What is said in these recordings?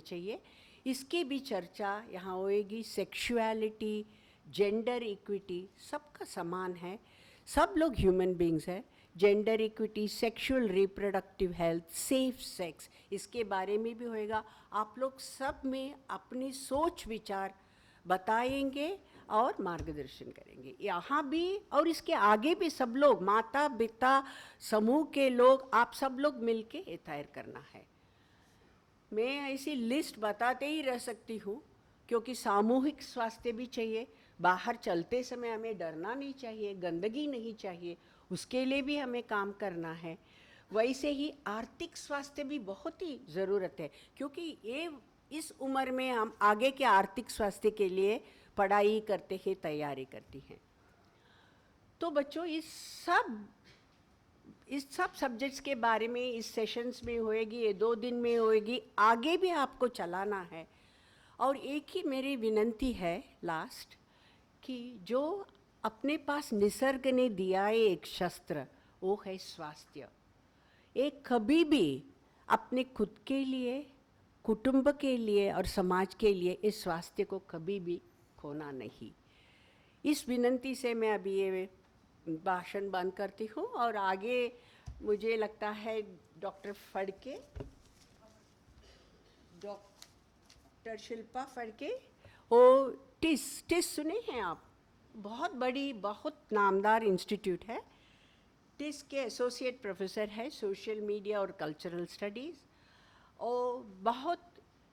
चाहिए, इसकी भी चर्चा यहाँ होएगी। सेक्सुअलिटी, जेंडर इक्विटी, सबका समान है, सब लोग ह्यूमन बींग्स हैं। Gender equity, sexual reproductive health, safe sex, इसके बारे में भी होएगा। आप लोग सब में अपनी सोच विचार बताएंगे और मार्गदर्शन करेंगे यहाँ भी, और इसके आगे भी सब लोग, माता पिता समूह के लोग, आप सब लोग मिलके ये तैयार करना है। मैं ऐसी लिस्ट बताते ही रह सकती हूँ, क्योंकि सामूहिक स्वास्थ्य भी चाहिए। बाहर चलते समय हमें डरना नहीं चाहिए, गंदगी नहीं चाहिए, उसके लिए भी हमें काम करना है। वैसे ही आर्थिक स्वास्थ्य भी बहुत ही ज़रूरत है, क्योंकि ये इस उम्र में हम आगे के आर्थिक स्वास्थ्य के लिए पढ़ाई करते हैं, तैयारी करती हैं। तो बच्चों, इस सब सब्जेक्ट्स के बारे में इस सेशंस में होएगी, ये 2 दिन में होएगी, आगे भी आपको चलाना है। और एक ही मेरी विनंती है लास्ट, कि जो अपने पास निसर्ग ने दिया है एक शस्त्र, वो है स्वास्थ्य। एक कभी भी अपने खुद के लिए, कुटुंब के लिए और समाज के लिए इस स्वास्थ्य को कभी भी खोना नहीं। इस विनंती से मैं अभी ये भाषण बंद करती हूँ, और आगे मुझे लगता है डॉक्टर शिल्पा फड़के, वो टिस सुने हैं आप? बहुत बड़ी, बहुत नामदार इंस्टीट्यूट है। टिस के एसोसिएट प्रोफेसर है सोशल मीडिया और कल्चरल स्टडीज़। और बहुत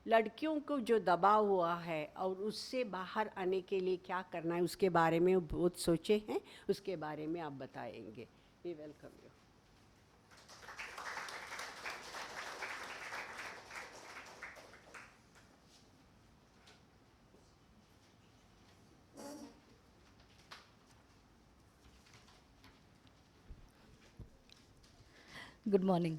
लड़कियों को जो दबाव हुआ है और उससे बाहर आने के लिए क्या करना है, उसके बारे में बहुत सोचे हैं, उसके बारे में आप बताएंगे। We welcome you. Good morning.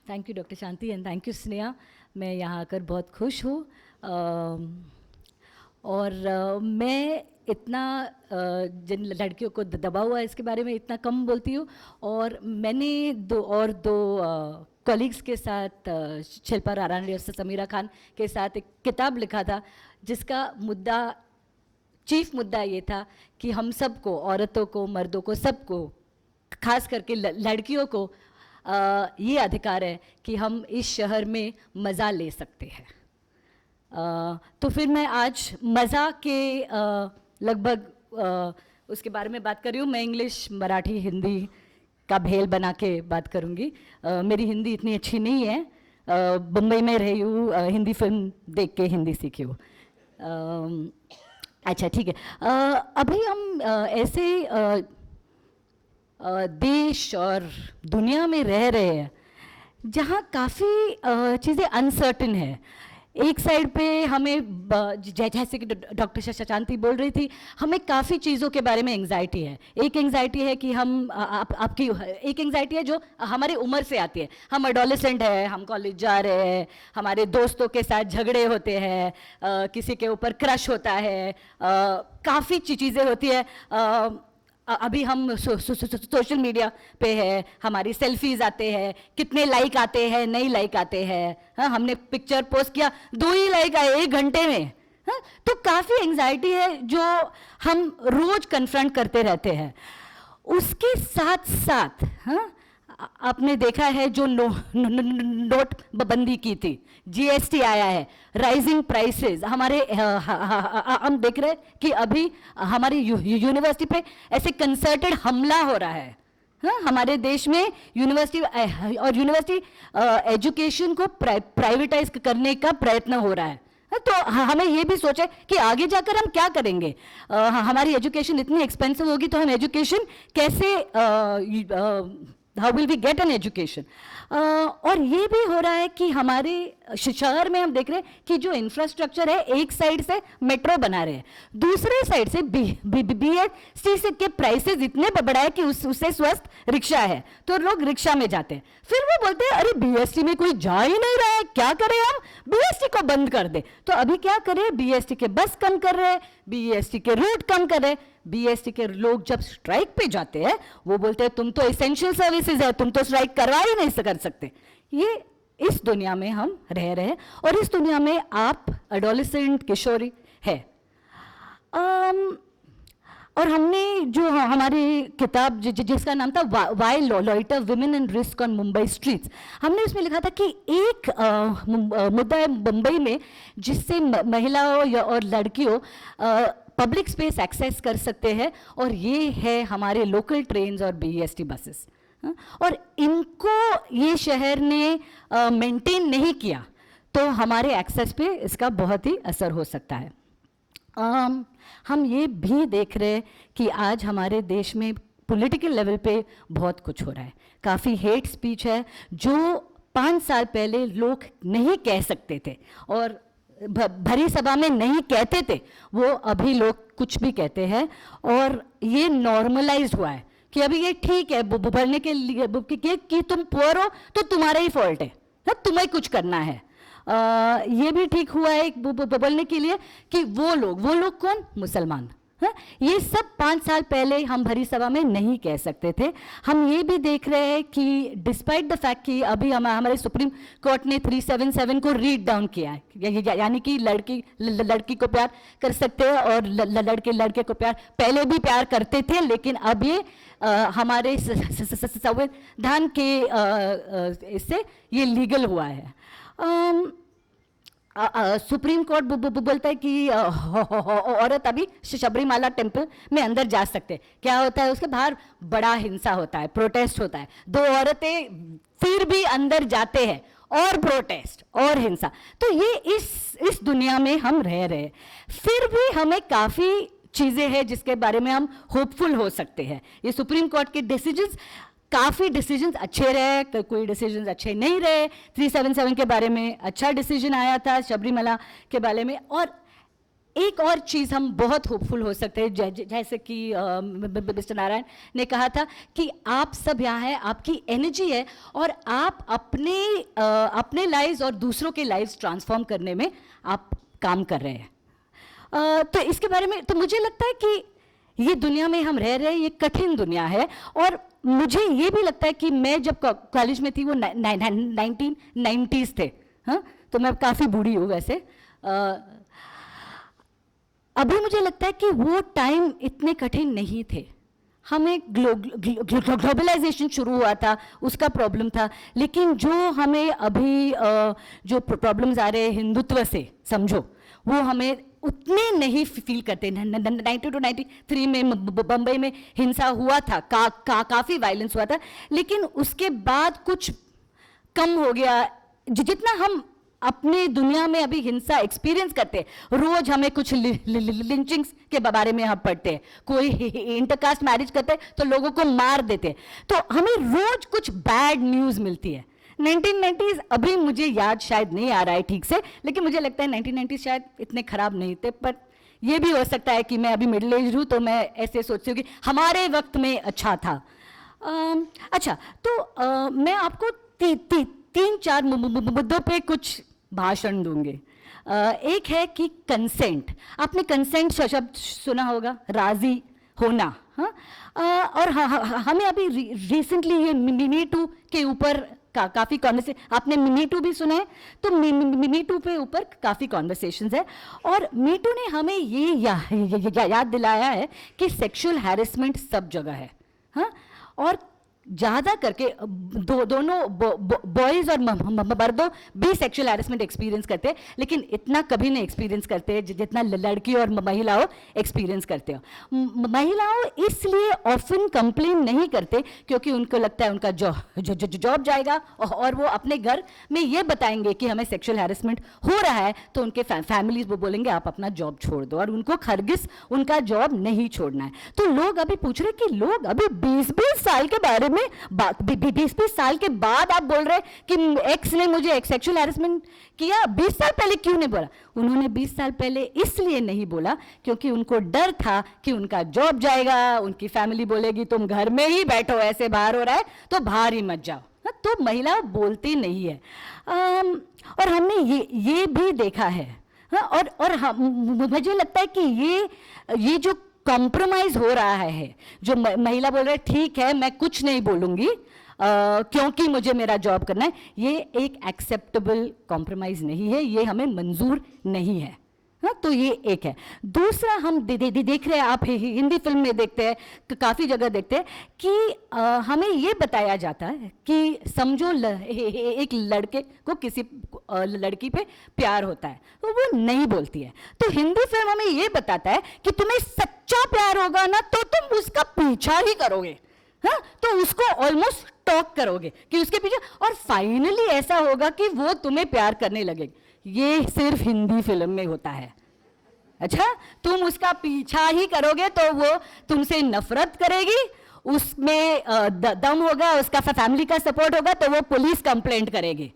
Thank you doctor Shanti and thank you Sneha. मैं यहाँ आकर बहुत खुश हूँ। और मैं इतना जिन लड़कियों को दबा हुआ है इसके बारे में इतना कम बोलती हूँ। और मैंने दो कॉलीग्स के साथ, शिल्पा रारानी और समीरा खान के साथ एक किताब लिखा था, जिसका चीफ मुद्दा ये था कि हम सबको, औरतों को, मर्दों को, सबको, खास करके लड़कियों को ये अधिकार है कि हम इस शहर में मज़ा ले सकते हैं। तो फिर मैं आज मज़ा के लगभग उसके बारे में बात कर रही हूँ। मैं इंग्लिश, मराठी, हिंदी का भेल बना के बात करूँगी। मेरी हिंदी इतनी अच्छी नहीं है, बम्बई में रही हूँ, हिंदी फिल्म देख के हिंदी सीखी हूँ। अच्छा, ठीक है। अभी हम ऐसे देश और दुनिया में रह रहे हैं जहाँ काफ़ी चीज़ें अनसर्टेन है। एक साइड पे हमें जैसे कि डॉक्टर शांति बोल रही थी, हमें काफ़ी चीज़ों के बारे में एंग्जाइटी है। एक एंग्जाइटी है कि हम आपकी एक एंग्जाइटी है जो हमारी उम्र से आती है। हम एडोलेसेंट है, हम कॉलेज जा रहे हैं, हमारे दोस्तों के साथ झगड़े होते हैं, किसी के ऊपर क्रश होता है, काफ़ी चीज़ें होती है। अभी हम सोशल मीडिया पे है, हमारी सेल्फीज आते हैं, कितने लाइक आते हैं, नहीं लाइक आते हैं। हाँ, हमने पिक्चर पोस्ट किया, 2 ही लाइक आए 1 घंटे में। हाँ, तो काफ़ी एंग्जाइटी है जो हम रोज कन्फ्रंट करते रहते हैं। उसके साथ साथ आपने देखा है जो नोटबंदी की थी, जीएसटी आया है, राइजिंग प्राइसेस, हमारे हम देख रहे हैं कि अभी हमारी यूनिवर्सिटी पे ऐसे कंसर्टेड हमला हो रहा है। हाँ, हमारे देश में यूनिवर्सिटी एजुकेशन को प्राइवेटाइज करने का प्रयत्न हो रहा है। तो हमें ये भी सोचे कि आगे जाकर हम क्या करेंगे। हमारी एजुकेशन इतनी एक्सपेंसिव होगी तो हम एजुकेशन कैसे how will we get an education. और ये भी हो रहा है कि हमारे शहर में हम देख रहे हैं कि जो इंफ्रास्ट्रक्चर है, एक साइड से मेट्रो बना रहे हैं, दूसरे साइड से बीएसटी के प्राइसेस इतने बढ़ाए कि उससे स्वस्थ रिक्शा है तो लोग रिक्शा में जाते हैं। फिर वो बोलते हैं अरे बीएसटी में कोई जा ही नहीं रहा है, क्या करें हम, बीएसटी को बंद कर दे। तो अभी क्या करें, बीएसटी के बस कम कर रहे हैं, बीएसटी के रूट कम कर रहे हैं। बीएसटी के लोग जब स्ट्राइक पे जाते हैं वो बोलते हैं तुम तो एसेंशियल सर्विसेज है, तुम तो स्ट्राइक करवा ही नहीं कर सकते। ये इस दुनिया में हम रह रहे हैं और इस दुनिया में आप एडोलेसेंट किशोरी है। और हमने जो हमारी किताब जिसका नाम था why loiter women and risk on Mumbai streets, हमने उसमें लिखा था कि एक मुद्दा है मुंबई में जिससे महिलाओं और लड़कियों पब्लिक स्पेस एक्सेस कर सकते हैं, और ये है हमारे लोकल ट्रेन्स और BEST बसेस। और इनको ये शहर ने मेंटेन नहीं किया तो हमारे एक्सेस पे इसका बहुत ही असर हो सकता है। हम ये भी देख रहे हैं कि आज हमारे देश में पॉलिटिकल लेवल पे बहुत कुछ हो रहा है। काफ़ी हेट स्पीच है जो 5 साल पहले लोग नहीं कह सकते थे और भरी सभा में नहीं कहते थे, वो अभी लोग कुछ भी कहते हैं और ये नॉर्मलाइज हुआ है कि अभी ये ठीक है बोलने के लिए कि तुम पुअर हो तो तुम्हारा ही फॉल्ट है, तुम्हें कुछ करना है। ये भी ठीक हुआ है बोलने के लिए कि वो लोग कौन, मुसलमान। ये सब 5 साल पहले हम भरी सभा में नहीं कह सकते थे। हम ये भी देख रहे हैं कि डिस्पाइट द फैक्ट कि अभी हमारे सुप्रीम कोर्ट ने 377 को रीड डाउन किया है, यानी कि लड़की को प्यार कर सकते हैं और लड़के को प्यार पहले भी प्यार करते थे, लेकिन अब ये हमारे संविधान के इससे ये लीगल हुआ है। सुप्रीम कोर्ट बोलता है कि औरत अभी शबरीमाला टेम्पल में अंदर जा सकते। क्या होता है उसके बाहर बड़ा हिंसा होता है, प्रोटेस्ट होता है, 2 औरतें फिर भी अंदर जाते हैं और प्रोटेस्ट और हिंसा। तो ये इस दुनिया में हम रह रहे हैं। फिर भी हमें काफ़ी चीज़ें हैं जिसके बारे में हम होपफुल हो सकते हैं। ये सुप्रीम कोर्ट के डिसीजंस, काफ़ी डिसीजंस अच्छे रहे, कोई डिसीजंस अच्छे नहीं रहे। 377 के बारे में अच्छा डिसीजन आया था, शबरीमला के बारे में। और एक और चीज़ हम बहुत होपफुल हो सकते हैं, जैसे कि मिस्टर नारायण ने कहा था कि आप सब यहाँ हैं, आपकी एनर्जी है और आप अपने लाइव्स और दूसरों के लाइव्स ट्रांसफॉर्म करने में आप काम कर रहे हैं। तो इसके बारे में तो मुझे लगता है कि ये दुनिया में हम रह रहे हैं, ये कठिन दुनिया है। और मुझे ये भी लगता है कि मैं जब कॉलेज में थी वो 1990s थे, हाँ, तो मैं काफ़ी बूढ़ी हूँ वैसे। अभी मुझे लगता है कि वो टाइम इतने कठिन नहीं थे। हमें ग्लोबलाइजेशन शुरू हुआ था, उसका प्रॉब्लम था, लेकिन जो हमें अभी जो प्रॉब्लम्स आ रहे हैं हिंदुत्व से, समझो, वो हमें उतने नहीं फील करते। 90 to 93 में बम्बई में हिंसा हुआ था, काफ़ी वायलेंस हुआ था, लेकिन उसके बाद कुछ कम हो गया। जितना हम अपने दुनिया में अभी हिंसा एक्सपीरियंस करते हैं, रोज हमें कुछ लिंचिंग्स के बारे में हम पढ़ते हैं, कोई इंटरकास्ट मैरिज करते हैं तो लोगों को मार देते हैं, तो हमें रोज कुछ बैड न्यूज़ मिलती है। 1990s अभी मुझे याद शायद नहीं आ रहा है ठीक से, लेकिन मुझे लगता है 1990s शायद इतने ख़राब नहीं थे। पर ये भी हो सकता है कि मैं अभी मिडिल एज हूँ तो मैं ऐसे सोचती हूँ कि हमारे वक्त में अच्छा था। अच्छा, तो मैं आपको 3-4 मुद्दों पे कुछ भाषण दूंगी। एक है कि कंसेंट। आपने कंसेंट शब्द सुना होगा, राजी होना। हाँ, और हमें अभी रिसेंटली ये मी टू के ऊपर काफ़ी कॉन्वर्सेशन, आपने मी टू भी सुना है, तो मी टू पे ऊपर काफ़ी कॉन्वर्सेशंस है। और मी टू ने हमें ये याद दिलाया है कि सेक्सुअल हैरेसमेंट सब जगह है। हाँ, और ज़्यादा करके दोनों बॉयज़ और मर्दों भी सेक्सुअल हैरेसमेंट एक्सपीरियंस करते हैं, लेकिन इतना कभी नहीं एक्सपीरियंस करते जितना लड़की और महिलाओं एक्सपीरियंस करते हो। महिलाओं इसलिए ऑफन कंप्लेन नहीं करते क्योंकि उनको लगता है उनका जॉब जाएगा और वो अपने घर में ये बताएंगे कि हमें सेक्सुअल हैरेसमेंट हो रहा है, तो उनके फैमिलीज वो बोलेंगे आप अपना जॉब छोड़ दो, और उनको खरगिस उनका जॉब नहीं छोड़ना है। तो लोग अभी पूछ रहे कि लोग अभी 20-20 साल के बारे में 20-20 साल के बाद आप बोल रहे कि एक्स ने मुझे सेक्सुअल हैरेसमेंट किया, 20 साल पहले क्यों नहीं बोला? उन्होंने 20 साल पहले इसलिए नहीं बोला क्योंकि उनको डर था कि उनका जॉब जाएगा, उनकी फैमिली बोलेगी तुम घर में ही बैठो, ऐसे बाहर हो रहा है तो बाहर ही मत जाओ। तो महिला बोलती नहीं है। और हमने ये भी देखा है। और मुझे लगता है कि ये जो कॉम्प्रोमाइज हो रहा है, जो महिला बोल रहे ठीक है मैं कुछ नहीं बोलूंगी, क्योंकि मुझे मेरा जॉब करना है, ये एक एक्सेप्टेबल कॉम्प्रोमाइज़ नहीं है, ये हमें मंजूर नहीं है। हाँ, तो ये एक है। दूसरा, हम देख रहे हैं, आप हिंदी फिल्म में देखते हैं, काफ़ी जगह देखते हैं कि हमें ये बताया जाता है कि समझो एक लड़के को किसी लड़की पे प्यार होता है, तो वो नहीं बोलती है, तो हिंदी फिल्म हमें ये बताता है कि तुम्हें सच्चा प्यार होगा ना तो तुम उसका पीछा ही करोगे। हाँ, तो उसको ऑलमोस्ट टॉक करोगे कि उसके पीछे, और फाइनली ऐसा होगा कि वो तुम्हें प्यार करने लगेगी। ये सिर्फ हिंदी फिल्म में होता है। अच्छा, तुम उसका पीछा ही करोगे तो वो तुमसे नफरत करेगी, उसमें दम होगा, उसका फैमिली का सपोर्ट होगा तो वो पुलिस कंप्लेंट करेगी।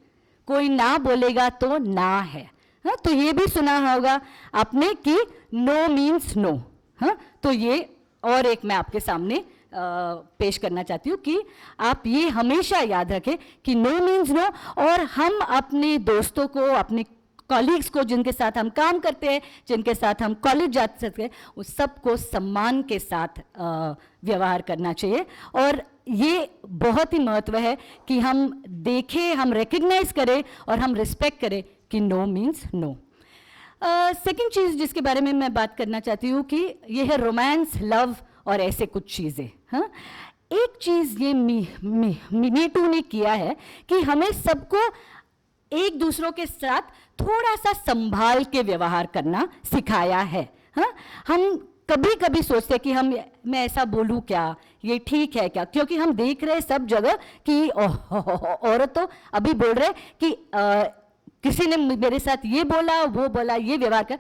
कोई ना बोलेगा तो ना है। हाँ, तो ये भी सुना होगा आपने कि नो मीन्स नो। हाँ, तो ये और एक मैं आपके सामने पेश करना चाहती हूँ कि आप ये हमेशा याद रखें कि नो मीन्स नो, और हम अपने दोस्तों को, अपने कॉलीग्स को, जिनके साथ हम काम करते हैं, जिनके साथ हम कॉलेज जा सकते हैं, उस सबको सम्मान के साथ व्यवहार करना चाहिए। और ये बहुत ही महत्व है कि हम देखें, हम रिकग्नाइज करें और हम रिस्पेक्ट करें कि नो मीन्स नो। सेकेंड चीज़ जिसके बारे में मैं बात करना चाहती हूँ कि ये है रोमांस, लव और ऐसे कुछ चीज़ें। हाँ, एक चीज़ ये मी टू ने किया है कि हमें सबको एक दूसरों के साथ थोड़ा सा संभाल के व्यवहार करना सिखाया है। हाँ, हम कभी कभी सोचते हैं कि मैं ऐसा बोलूँ क्या, ये ठीक है क्या, क्योंकि हम देख रहे हैं सब जगह कि औरत तो अभी बोल रहे कि किसी ने मेरे साथ ये बोला, वो बोला, ये व्यवहार कर,